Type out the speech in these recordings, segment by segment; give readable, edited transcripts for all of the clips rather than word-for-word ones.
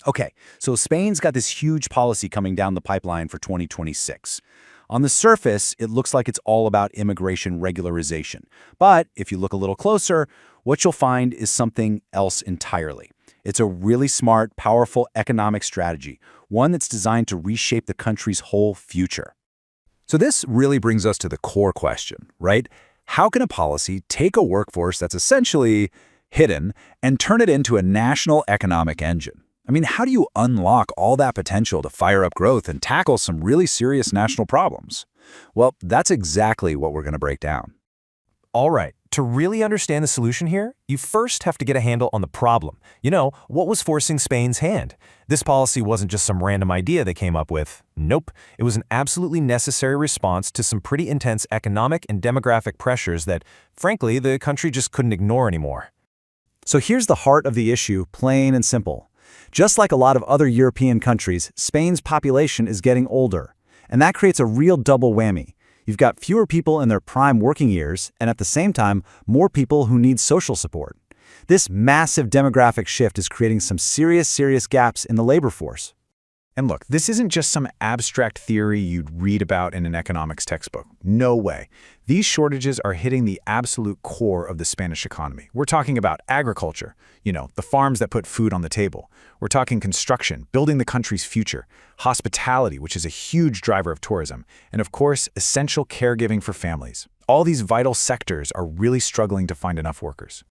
Okay, so Spain's got this huge policy coming down the pipeline for 2026. On the surface, it looks like it's all about immigration regularization. But if you look a little closer, what you'll find is something else entirely. It's a really smart, powerful economic strategy, one that's designed to reshape the country's whole future. So this really brings us to the core question, right? How can a policy take a workforce that's essentially hidden and turn it into a national economic engine? I mean, how do you unlock all that potential to fire up growth and tackle some really serious national problems? Well, that's exactly what we're going to break down. All right, to really understand the solution here, you first have to get a handle on the problem. What was forcing Spain's hand? This policy wasn't just some random idea they came up with. Nope, it was an absolutely necessary response to some pretty intense economic and demographic pressures that, frankly, the country just couldn't ignore anymore. So here's the heart of the issue, plain and simple. Just like a lot of other European countries, Spain's population is getting older, and that creates a real double whammy. You've got fewer people in their prime working years, and at the same time, more people who need social support. This massive demographic shift is creating some serious gaps in the labor force. And look, this isn't just some abstract theory you'd read about in an economics textbook. No way. These shortages are hitting the absolute core of the Spanish economy. We're talking about agriculture, the farms that put food on the table. We're talking construction, building the country's future, hospitality, which is a huge driver of tourism, and of course, essential caregiving for families. All these vital sectors are really struggling to find enough workers.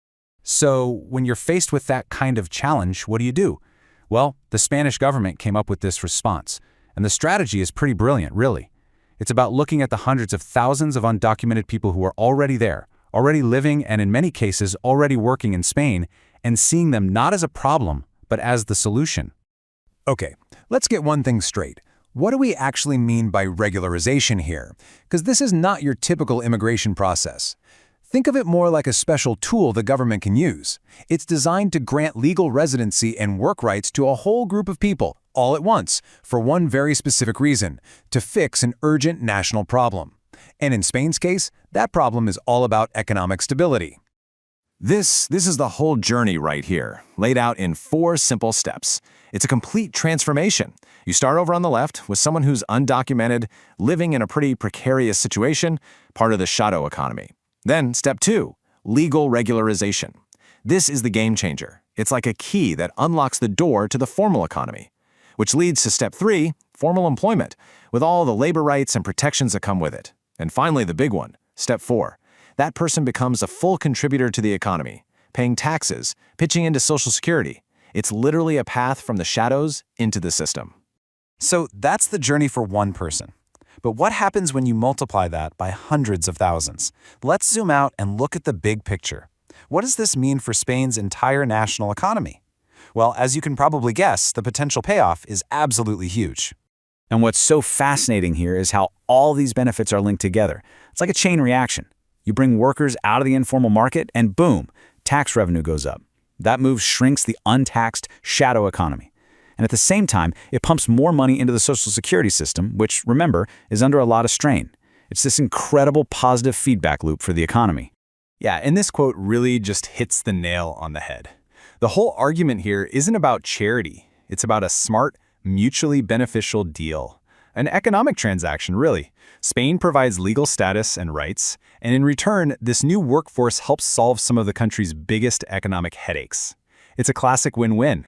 So when you're faced with that kind of challenge, what do? Well, the Spanish government came up with this response, and the strategy is pretty brilliant, really. It's about looking at the hundreds of thousands of undocumented people who are already there, already living, and in many cases already working in Spain, and seeing them not as a problem, but as the solution. Okay, let's get one thing straight. What do we actually mean by regularization here? Because this is not your typical immigration process. Think of it more like a special tool the government can use. It's designed to grant legal residency and work rights to a whole group of people, all at once, for one very specific reason, to fix an urgent national problem. And in Spain's case, that problem is all about economic stability. This is the whole journey right here, laid out in 4 simple steps. It's a complete transformation. You start over on the left with someone who's undocumented, living in a pretty precarious situation, part of the shadow economy. Then, step 2, legal regularization. This is the game changer. It's like a key that unlocks the door to the formal economy, which leads to step 3, formal employment, with all the labor rights and protections that come with it. And finally, the big one, step 4. That person becomes a full contributor to the economy, paying taxes, pitching into Social Security. It's literally a path from the shadows into the system. So that's the journey for one person. But what happens when you multiply that by hundreds of thousands? Let's zoom out and look at the big picture. What does this mean for Spain's entire national economy? Well, as you can probably guess, the potential payoff is absolutely huge. And what's so fascinating here is how all these benefits are linked together. It's like a chain reaction. You bring workers out of the informal market and boom, tax revenue goes up. That move shrinks the untaxed shadow economy. And at the same time, it pumps more money into the Social Security system, which, remember, is under a lot of strain. It's this incredible positive feedback loop for the economy. Yeah, and this quote really just hits the nail on the head. The whole argument here isn't about charity. It's about a smart, mutually beneficial deal. An economic transaction, really. Spain provides legal status and rights, and in return, this new workforce helps solve some of the country's biggest economic headaches. It's a classic win-win.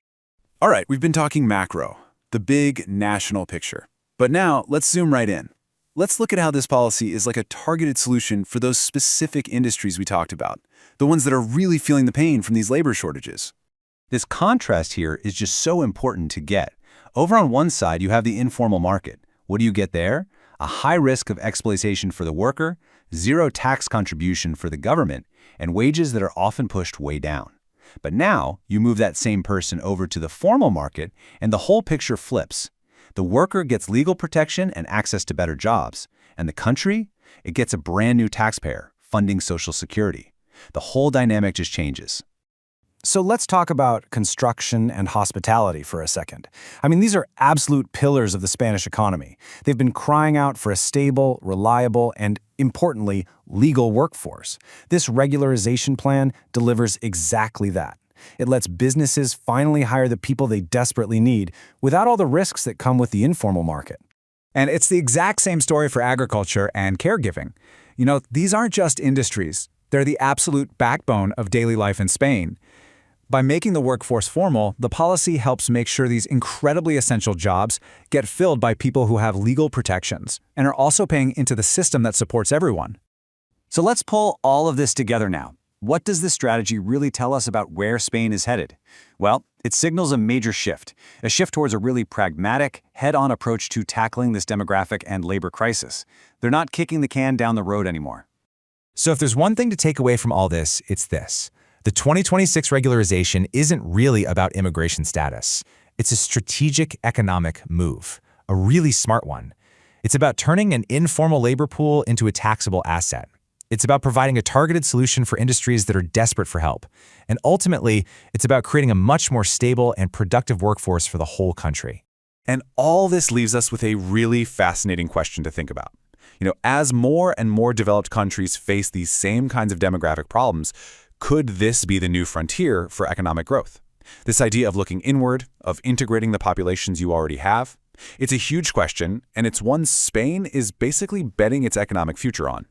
All right, we've been talking macro, the big national picture. But now, let's zoom right in. Let's look at how this policy is like a targeted solution for those specific industries we talked about, the ones that are really feeling the pain from these labor shortages. This contrast here is just so important to get. Over on one side, you have the informal market. What do you get there? A high risk of exploitation for the worker, zero tax contribution for the government, and wages that are often pushed way down. But now, you move that same person over to the formal market, and the whole picture flips. The worker gets legal protection and access to better jobs, and the country, it gets a brand new taxpayer funding Social Security. The whole dynamic just changes. So let's talk about construction and hospitality for a second. I mean, these are absolute pillars of the Spanish economy. They've been crying out for a stable, reliable, and importantly, legal workforce. This regularization plan delivers exactly that. It lets businesses finally hire the people they desperately need without all the risks that come with the informal market. And it's the exact same story for agriculture and caregiving. You know, these aren't just industries. They're the absolute backbone of daily life in Spain. By making the workforce formal, the policy helps make sure these incredibly essential jobs get filled by people who have legal protections and are also paying into the system that supports everyone. So let's pull all of this together now. What does this strategy really tell us about where Spain is headed? Well, it signals a major shift, a shift towards a really pragmatic, head-on approach to tackling this demographic and labor crisis. They're not kicking the can down the road anymore. So if there's one thing to take away from all this, it's this. The 2026 regularization isn't really about immigration status. It's a strategic economic move, a really smart one. It's about turning an informal labor pool into a taxable asset. It's about providing a targeted solution for industries that are desperate for help. And ultimately, it's about creating a much more stable and productive workforce for the whole country. And all this leaves us with a really fascinating question to think about. You know, as more and more developed countries face these same kinds of demographic problems, could this be the new frontier for economic growth? This idea of looking inward, of integrating the populations you already have? It's a huge question, and it's one Spain is basically betting its economic future on.